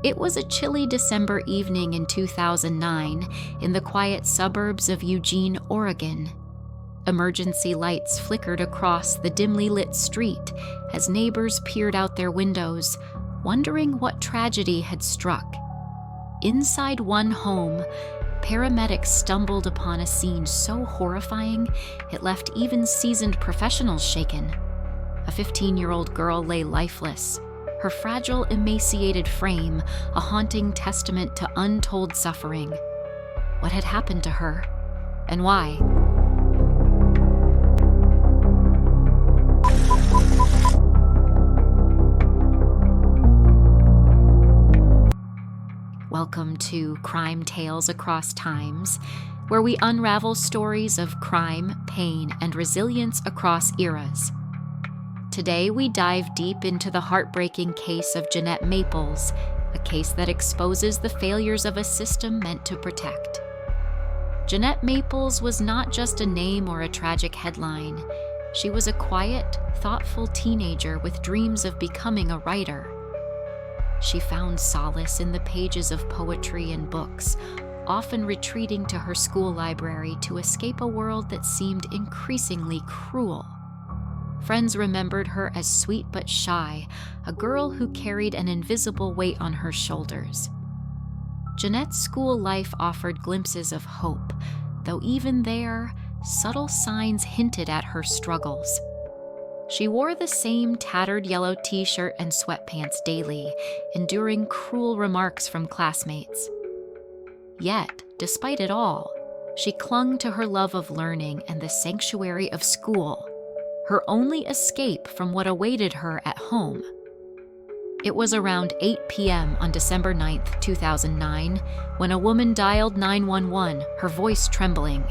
It was a chilly December evening in 2009 in the quiet suburbs of Eugene, Oregon. Emergency lights flickered across the dimly lit street as neighbors peered out their windows, wondering what tragedy had struck. Inside one home, paramedics stumbled upon a scene so horrifying it left even seasoned professionals shaken. A 15-year-old girl lay lifeless, her fragile, emaciated frame a haunting testament to untold suffering. What had happened to her, and why? Welcome to Crime Tales Across Times, where we unravel stories of crime, pain, and resilience across eras. Today, we dive deep into the heartbreaking case of Jeanette Maples, a case that exposes the failures of a system meant to protect. Jeanette Maples was not just a name or a tragic headline. She was a quiet, thoughtful teenager with dreams of becoming a writer. She found solace in the pages of poetry and books, often retreating to her school library to escape a world that seemed increasingly cruel. Friends remembered her as sweet but shy, a girl who carried an invisible weight on her shoulders. Jeanette's school life offered glimpses of hope, though even there, subtle signs hinted at her struggles. She wore the same tattered yellow t-shirt and sweatpants daily, enduring cruel remarks from classmates. Yet, despite it all, she clung to her love of learning and the sanctuary of school, her only escape from what awaited her at home. It was around 8 p.m. on December 9, 2009, when a woman dialed 911, her voice trembling.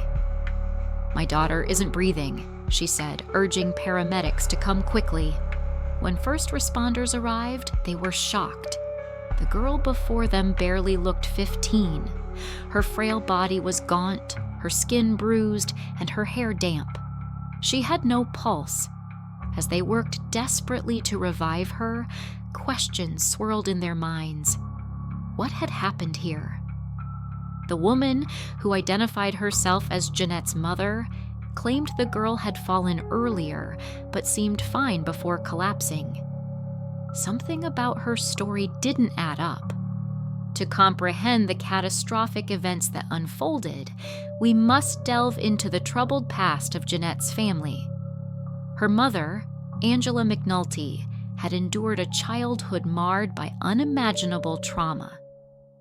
"My daughter isn't breathing," she said, urging paramedics to come quickly. When first responders arrived, they were shocked. The girl before them barely looked 15. Her frail body was gaunt, her skin bruised, and her hair damp. She had no pulse. As they worked desperately to revive her, questions swirled in their minds. What had happened here? The woman, who identified herself as Jeanette's mother, claimed the girl had fallen earlier, but seemed fine before collapsing. Something about her story didn't add up. To comprehend the catastrophic events that unfolded, we must delve into the troubled past of Jeanette's family. Her mother, Angela McNulty, had endured a childhood marred by unimaginable trauma.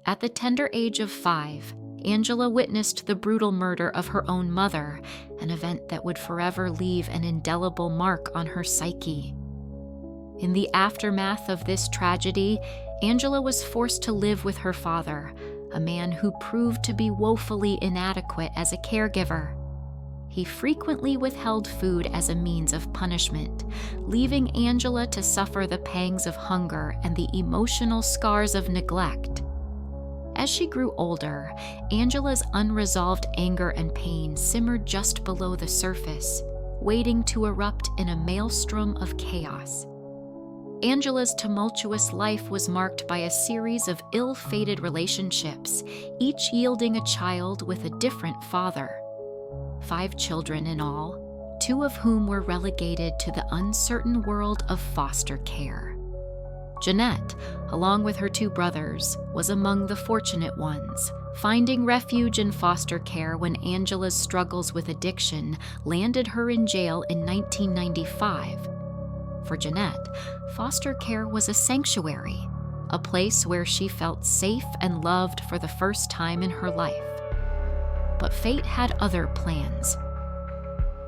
At the tender age of 5, Angela witnessed the brutal murder of her own mother, an event that would forever leave an indelible mark on her psyche. In the aftermath of this tragedy, Angela was forced to live with her father, a man who proved to be woefully inadequate as a caregiver. He frequently withheld food as a means of punishment, leaving Angela to suffer the pangs of hunger and the emotional scars of neglect. As she grew older, Angela's unresolved anger and pain simmered just below the surface, waiting to erupt in a maelstrom of chaos. Angela's tumultuous life was marked by a series of ill-fated relationships, each yielding a child with a different father. 5 children in all, 2 of whom were relegated to the uncertain world of foster care. Jeanette, along with her 2 brothers, was among the fortunate ones, finding refuge in foster care when Angela's struggles with addiction landed her in jail in 1995. For Jeanette, foster care was a sanctuary, a place where she felt safe and loved for the first time in her life. But fate had other plans.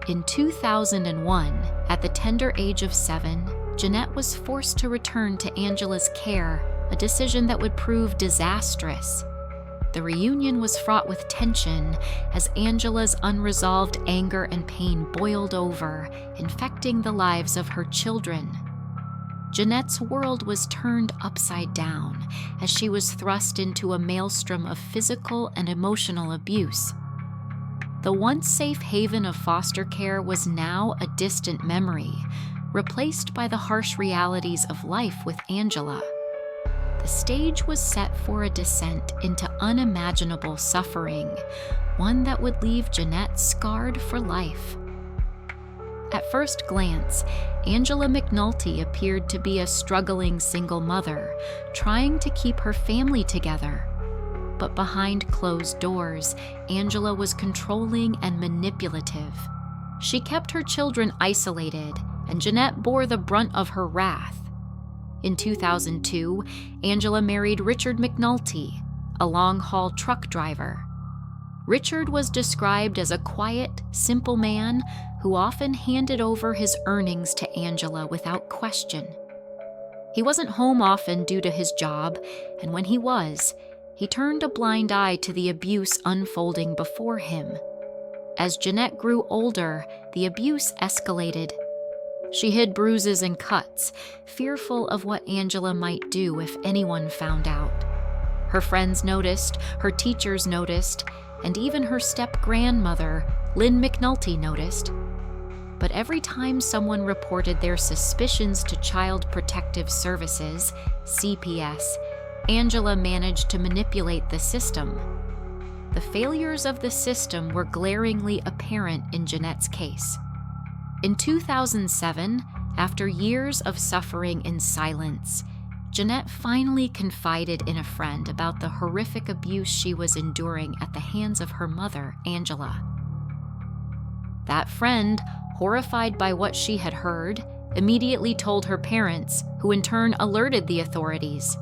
In 2001, at the tender age of 7, Jeanette was forced to return to Angela's care, a decision that would prove disastrous. The reunion was fraught with tension as Angela's unresolved anger and pain boiled over, infecting the lives of her children. Jeanette's world was turned upside down as she was thrust into a maelstrom of physical and emotional abuse. The once safe haven of foster care was now a distant memory, replaced by the harsh realities of life with Angela. the stage was set for a descent into unimaginable suffering, one that would leave Jeanette scarred for life. At first glance, Angela McNulty appeared to be a struggling single mother, trying to keep her family together. But behind closed doors, Angela was controlling and manipulative. She kept her children isolated, and Jeanette bore the brunt of her wrath. In 2002, Angela married Richard McNulty, a long-haul truck driver. Richard was described as a quiet, simple man who often handed over his earnings to Angela without question. He wasn't home often due to his job, and when he was, he turned a blind eye to the abuse unfolding before him. As Jeanette grew older, the abuse escalated. She hid bruises and cuts, fearful of what Angela might do if anyone found out. Her friends noticed, her teachers noticed, and even her step-grandmother, Lynn McNulty, noticed. But every time someone reported their suspicions to Child Protective Services, CPS, Angela managed to manipulate the system. The failures of the system were glaringly apparent in Jeanette's case. In 2007, after years of suffering in silence, Jeanette finally confided in a friend about the horrific abuse she was enduring at the hands of her mother, Angela. That friend, horrified by what she had heard, immediately told her parents, who in turn alerted the authorities.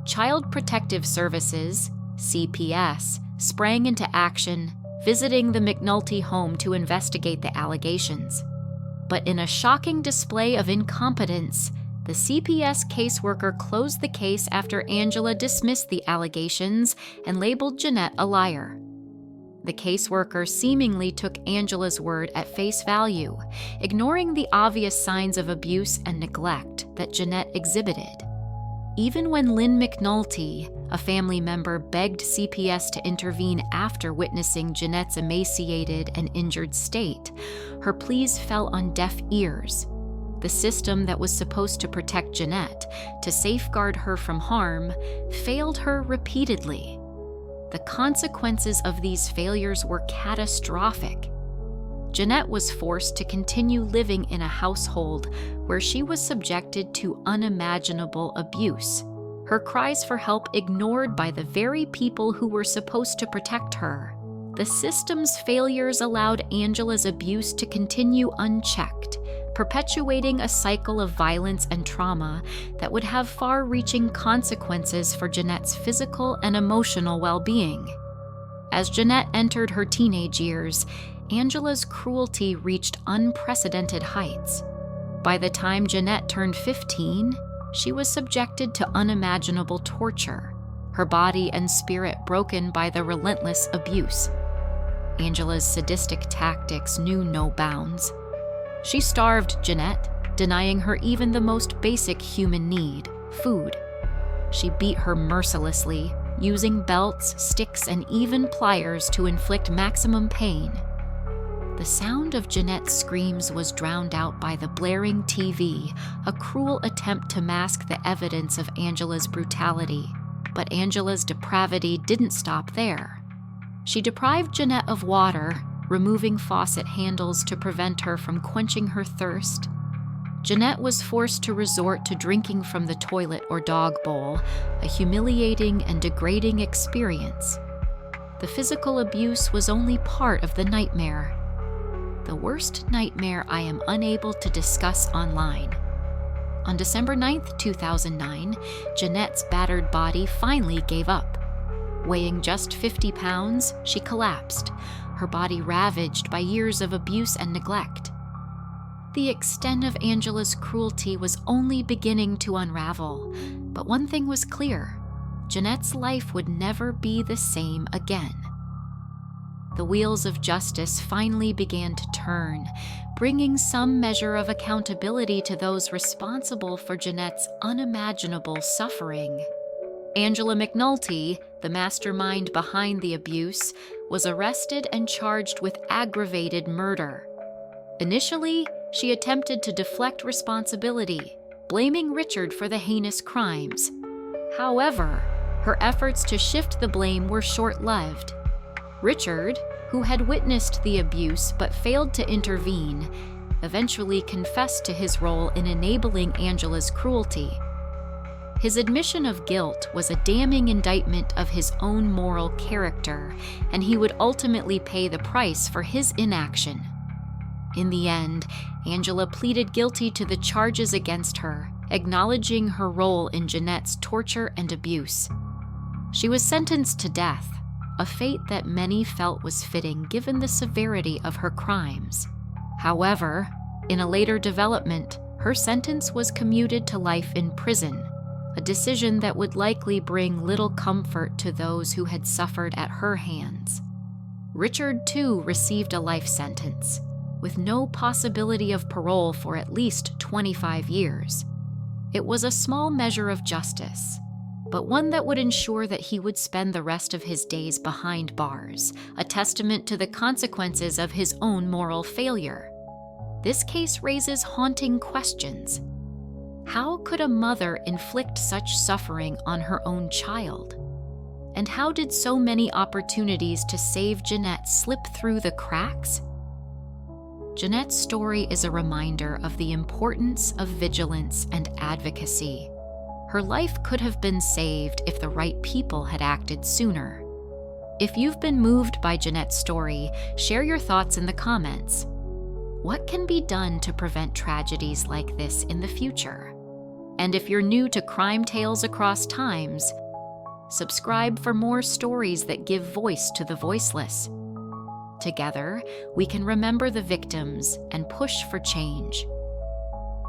Child Protective Services, CPS, sprang into action, visiting the McNulty home to investigate the allegations. But in a shocking display of incompetence, the CPS caseworker closed the case after Angela dismissed the allegations and labeled Jeanette a liar. The caseworker seemingly took Angela's word at face value, ignoring the obvious signs of abuse and neglect that Jeanette exhibited. Even when Lynn McNulty, a family member, begged CPS to intervene after witnessing Jeanette's emaciated and injured state, her pleas fell on deaf ears. The system that was supposed to protect Jeanette, to safeguard her from harm, failed her repeatedly. The consequences of these failures were catastrophic. Jeanette was forced to continue living in a household where she was subjected to unimaginable abuse, her cries for help ignored by the very people who were supposed to protect her. The system's failures allowed Angela's abuse to continue unchecked, perpetuating a cycle of violence and trauma that would have far-reaching consequences for Jeanette's physical and emotional well-being. As Jeanette entered her teenage years, Angela's cruelty reached unprecedented heights. By the time Jeanette turned 15, she was subjected to unimaginable torture, her body and spirit broken by the relentless abuse. Angela's sadistic tactics knew no bounds. She starved Jeanette, denying her even the most basic human need, food. She beat her mercilessly, using belts, sticks, and even pliers to inflict maximum pain. The sound of Jeanette's screams was drowned out by the blaring TV, a cruel attempt to mask the evidence of Angela's brutality. But Angela's depravity didn't stop there. She deprived Jeanette of water, removing faucet handles to prevent her from quenching her thirst. Jeanette was forced to resort to drinking from the toilet or dog bowl, a humiliating and degrading experience. The physical abuse was only part of the nightmare. The worst nightmare I am unable to discuss online. On December 9th, 2009, Jeanette's battered body finally gave up. Weighing just 50 pounds, she collapsed, her body ravaged by years of abuse and neglect. The extent of Angela's cruelty was only beginning to unravel, but one thing was clear: Jeanette's life would never be the same again. The wheels of justice finally began to turn, bringing some measure of accountability to those responsible for Jeanette's unimaginable suffering. Angela McNulty, the mastermind behind the abuse, was arrested and charged with aggravated murder. Initially, she attempted to deflect responsibility, blaming Richard for the heinous crimes. However, her efforts to shift the blame were short-lived. Richard, who had witnessed the abuse but failed to intervene, eventually confessed to his role in enabling Angela's cruelty. His admission of guilt was a damning indictment of his own moral character, and he would ultimately pay the price for his inaction. In the end, Angela pleaded guilty to the charges against her, acknowledging her role in Jeanette's torture and abuse. She was sentenced to death, a fate that many felt was fitting given the severity of her crimes. However, in a later development, her sentence was commuted to life in prison, a decision that would likely bring little comfort to those who had suffered at her hands. Richard, too, received a life sentence, with no possibility of parole for at least 25 years. It was a small measure of justice, but one that would ensure that he would spend the rest of his days behind bars, a testament to the consequences of his own moral failure. This case raises haunting questions. How could a mother inflict such suffering on her own child? And how did so many opportunities to save Jeanette slip through the cracks? Jeanette's story is a reminder of the importance of vigilance and advocacy. Her life could have been saved if the right people had acted sooner. If you've been moved by Jeanette's story, share your thoughts in the comments. What can be done to prevent tragedies like this in the future? And if you're new to Crime Tales Across Times, subscribe for more stories that give voice to the voiceless. Together, we can remember the victims and push for change.